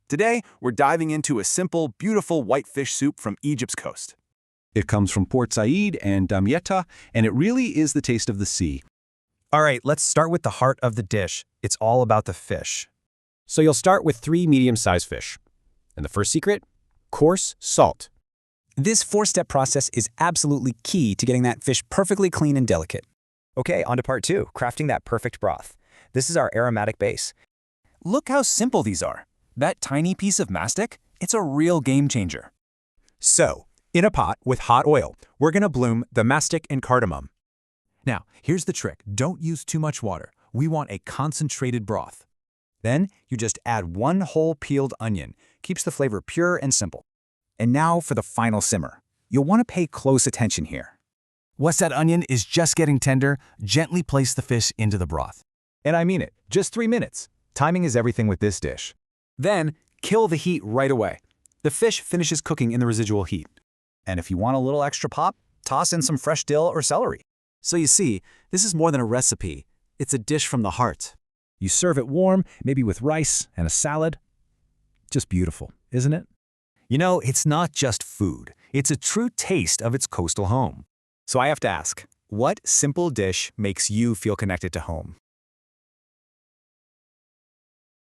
Today, we're diving into a simple, beautiful white fish soup from Egypt's coast. It comes from Port Said and Damietta, and it really is the taste of the sea. All right, let's start with the heart of the dish. It's all about the fish. So you'll start with 3 medium-sized fish. And the first secret? Coarse salt. This 4-step process is absolutely key to getting that fish perfectly clean and delicate. Okay, on to part 2, crafting that perfect broth. This is our aromatic base. Look how simple these are. That tiny piece of mastic, it's a real game changer. So, in a pot with hot oil, we're going to bloom the mastic and cardamom. Now, here's the trick. Don't use too much water. We want a concentrated broth. Then, you just add 1 whole peeled onion. Keeps the flavor pure and simple. And now for the final simmer. You'll want to pay close attention here. Once that onion is just getting tender, gently place the fish into the broth. And I mean it, just 3 minutes. Timing is everything with this dish. Then, kill the heat right away. The fish finishes cooking in the residual heat. And if you want a little extra pop, toss in some fresh dill or celery. So you see, this is more than a recipe. It's a dish from the heart. You serve it warm, maybe with rice and a salad. Just beautiful, isn't it? You know, it's not just food. It's a true taste of its coastal home. So I have to ask, what simple dish makes you feel connected to home?